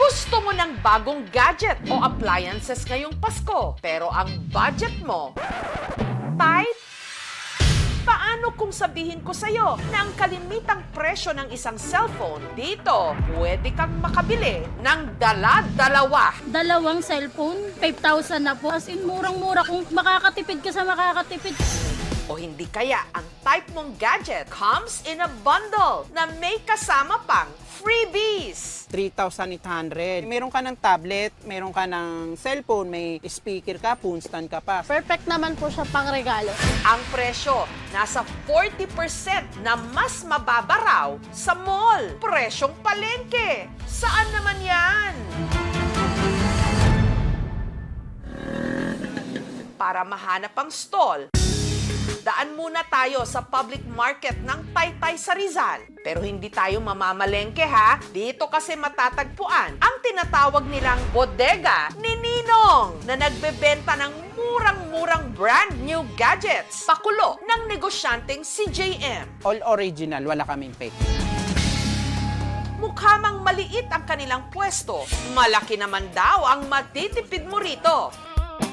Gusto mo ng bagong gadget o appliances ngayong Pasko, pero ang budget mo tight? Paano kung sabihin ko sa'yo na ang kalimitang presyo ng isang cellphone dito, pwede kang makabili ng dala-dalawa? Dalawang cellphone, 5,000 na po. As in, murang-mura kung makakatipid ka sa makakatipid. O hindi kaya ang type mong gadget comes in a bundle na may kasama pang freebies. 3,800. Meron ka ng tablet, meron ka ng cellphone, may speaker ka, phone stand ka pa. Perfect naman po siya pang regalo. Ang presyo nasa 40% na mas mababa raw sa mall. Presyong palengke. Saan naman yan? Para mahanap ang stall, daan muna tayo sa public market ng Taytay sa Rizal. Pero hindi tayo mamamalengke ha. Dito kasi matatagpuan ang tinatawag nilang bodega ni Ninong na nagbebenta ng murang-murang brand new gadgets. Pakulo ng negosyanteng si JM. All original, wala kaming fake. Mukha mang maliit ang kanilang pwesto. Malaki naman daw ang matitipid mo rito.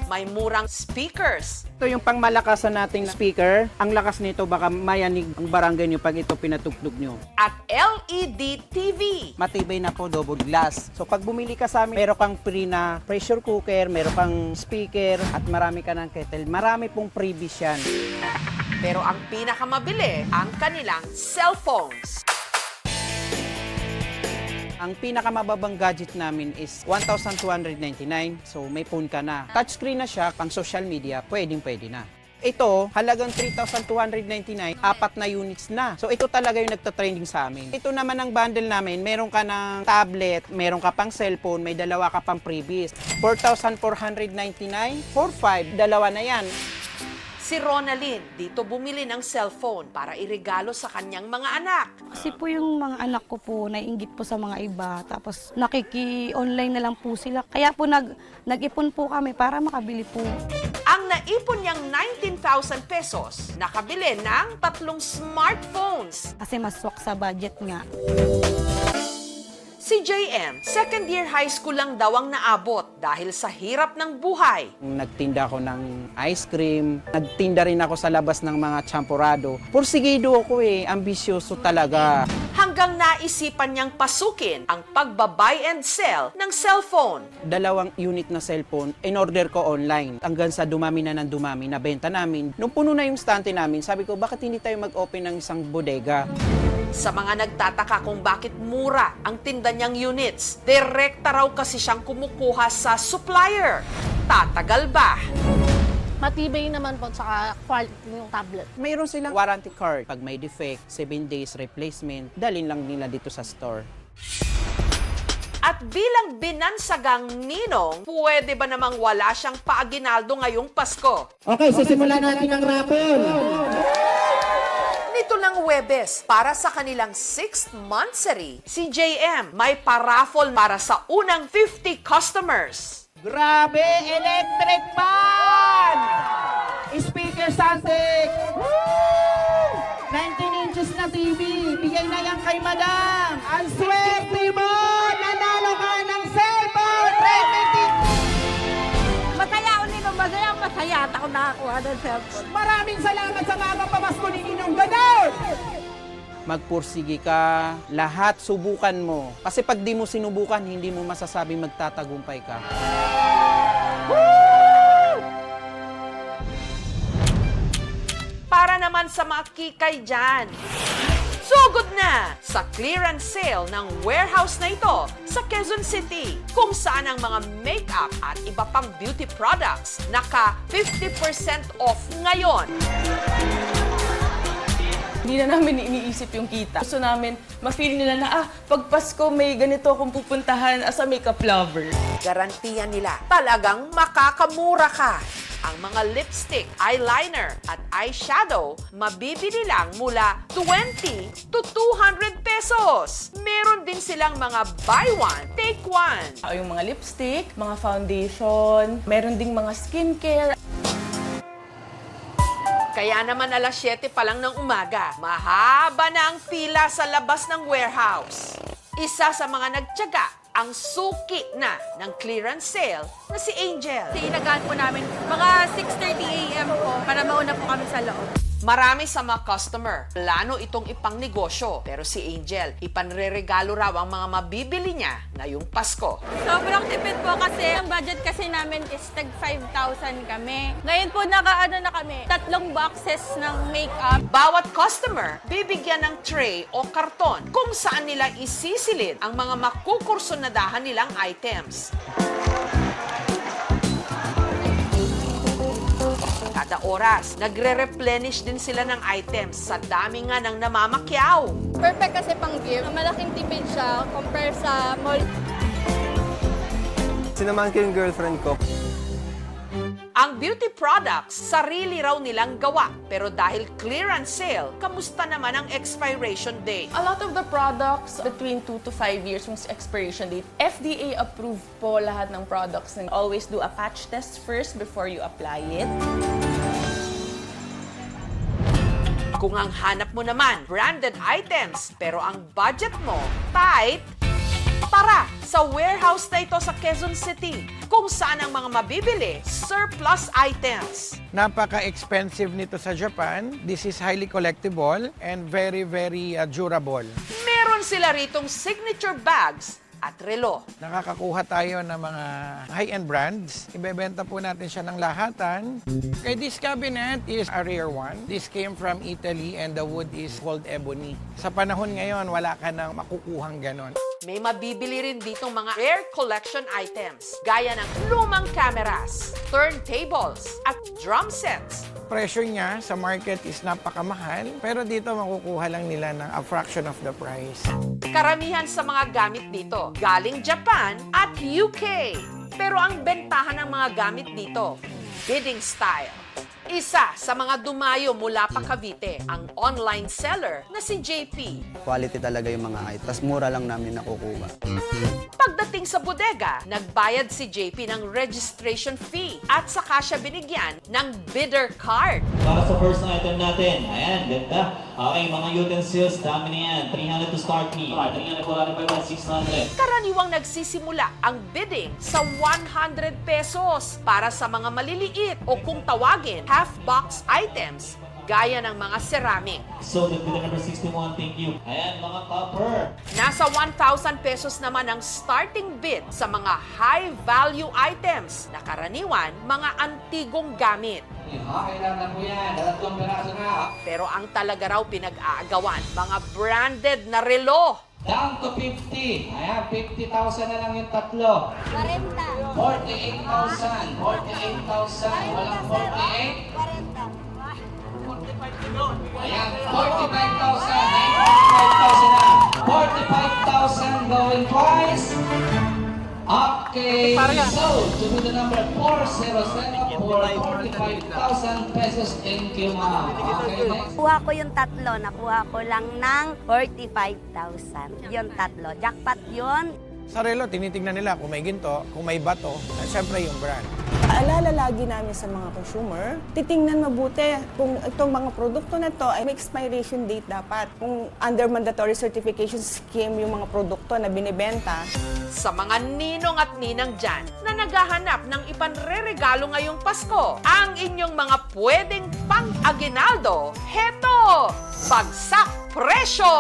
May murang speakers. Ito yung pangmalakasan nating speaker. Ang lakas nito baka mayanig ang barangay nyo pag ito pinatugtog nyo. At LED TV. Matibay na po, double glass. So pag bumili ka sa amin, meron kang free na pressure cooker, meron kang speaker, at marami ka ng kettle. Marami pong freebies yan. Pero ang pinakamabili, ang kanilang cellphones. Ang pinakamababang gadget namin is 1,299. So may phone ka na. Touchscreen na siya, pang social media, pwede na. Ito, halagang 3,299, 4 na units na. So ito talaga yung nagtatrending sa amin. Ito naman ang bundle namin, meron ka ng tablet, meron ka pang cellphone, may dalawa ka pang freebies. 4,499, 4,500, dalawa na yan. Si Ronalyn dito bumili ng cellphone para iregalo sa kanyang mga anak. Kasi po yung mga anak ko po, naiinggit po sa mga iba. Tapos nakiki-online na lang po sila. Kaya po nag-ipon po kami para makabili po. Ang naipon niyang 19,000 pesos, nakabili ng 3 smartphones. Kasi mas swak sa budget nga. Si JM, second year high school lang daw ang naabot dahil sa hirap ng buhay. Nagtinda ako ng ice cream, nagtinda rin ako sa labas ng mga champurado. Porsigido ako ambisyoso talaga. Hanggang naisipan niyang pasukin ang pagbabuy and sell ng cellphone. 2 unit na cellphone, in-order ko online. Hanggang sa dumami na ng dumami, nabenta namin. Nung puno na yung stante namin, sabi ko, bakit hindi tayo mag-open ng isang bodega? Sa mga nagtataka kung bakit mura ang tinda niyang units, direkta raw kasi siyang kumukuha sa supplier. Tatagal ba? Matibay naman po sa quality ng tablet. Mayroon silang warranty card. Pag may defect, 7 days replacement, dalhin lang nila dito sa store. At bilang binansagang ninong, pwede ba namang wala siyang paaginaldo ngayong Pasko? Okay, sisimulan natin ang raffle. Nito lang Huwebes, para sa kanilang 6th monthsary, si JM may paraffle para sa unang 50 customers. Grabe! Electric fan! Speaker Santic! 19 inches na TV! Bigay na yan kay madam! Ang swerte mo! Nanalo ka ng cellphone! Masaya at ako nakakuha ng cellphone. Maraming salamat sa mga pamasko ni Ninong Gadon! Magpursige ka, lahat subukan mo. Kasi pag di mo sinubukan, hindi mo masasabing magtatagumpay ka. Para naman sa mga kikay dyan, sugod na sa clearance sale ng warehouse na ito sa Quezon City, kung saan ang mga makeup at iba pang beauty products naka 50% off ngayon. Hindi na namin iniisip yung kita. Gusto namin, ma-feel nila na, pag Pasko may ganito akong pupuntahan as a makeup lover. Garantiya nila, talagang makakamura ka. Ang mga lipstick, eyeliner at eyeshadow, mabibili lang mula 20 to 200 pesos. Meron din silang mga buy one, take one. Yung mga lipstick, mga foundation, meron ding mga skincare. Kaya naman alas 7 pa lang ng umaga, mahaba na ang pila sa labas ng warehouse. Isa sa mga nagtiyaga ang suki na ng clearance sale na si Angel. Inagaan po namin mga 6:30 a.m. po para mauna po kami sa loob. Marami sa mga customer, plano itong ipang negosyo. Pero si Angel, ipanreregalo raw ang mga mabibili niya ngayong Pasko. Sobrang tipid po kasi ang budget kasi namin is tag 5,000 kami. Ngayon po nakaano na kami, 3 boxes ng makeup. Bawat customer, bibigyan ng tray o karton kung saan nila isisilid ang mga makukursonadahan nilang items. Kada oras, nagre-replenish din sila ng items sa dami nga ng namamakyaw. Perfect kasi pang gift. Malaking tipid siya compare sa mall. Sinamahan ko yung girlfriend ko. Ang beauty products, sarili raw nilang gawa. Pero dahil clearance sale, kamusta naman ang expiration date? A lot of the products between 2 to 5 years yung expiration date. FDA approved po lahat ng products. And always do a patch test first before you apply it. Kung ang hanap mo naman, branded items, pero ang budget mo, tight, tara sa warehouse na ito sa Quezon City, kung saan ang mga mabibili, surplus items. Napaka-expensive nito sa Japan. This is highly collectible and very, very durable. Meron sila ritong signature bags at relo. Nakakakuha tayo ng mga high-end brands. Ibebenta po natin siya ng lahatan. Okay, this cabinet is a rare one. This came from Italy and the wood is called ebony. Sa panahon ngayon, wala ka nang makukuhang ganon. May mabibili rin ditong mga rare collection items, gaya ng lumang cameras, turntables, at drum sets. Presyo niya sa market is napakamahal, pero dito makukuha lang nila ng a fraction of the price. Karamihan sa mga gamit dito, galing Japan at UK. Pero ang bentahan ng mga gamit dito, bidding style. Isa sa mga dumayo mula pa Cavite, ang online seller na si JP. Quality talaga yung mga items. Tas mura lang namin nakukuha. Pagdating sa bodega, nagbayad si JP ng registration fee at saka siya binigyan ng bidder card. Para sa first item natin, ayan, ganda. Okay, mga utensils, dami na yan. 300 to start me. 300, 400, 600. Karaniwang nagsisimula ang bidding sa 100 pesos para sa mga maliliit o kung tawagin, half-box items gaya ng mga ceramic. So, the bidder number 61, thank you. Ayan, mga copper. Nasa 1,000 pesos naman ang starting bid sa mga high-value items na karaniwan mga antigong gamit. Okay lang na po yan. 2 peraso na. Pero ang talaga raw pinag-aagawan, mga branded na relo. Down to 50. Ayan, 50,000 na lang yung tatlo. 48,000. 48,000. Walang 48. Ayan, 45,000. 95,000 na. 45,000 going twice. Okay, so to do the number 407 for 45,000 pesos. Thank you, ma'am. Okay, next. Kuha ko yung tatlo, nakuha ko lang ng 45,000. Yung tatlo, jackpot yun. Sa relo, tinitingnan nila kung may ginto, kung may bato, at syempre yung brand. Paalala lagi namin sa mga consumer, titingnan mabuti kung itong mga produkto na to ay may expiration date dapat. Kung under mandatory certification scheme yung mga produkto na binibenta. Sa mga ninong at ninang dyan na naghahanap ng ipanreregalo ngayong Pasko, ang inyong mga pwedeng pang-aginaldo, heto! Bagsak presyo!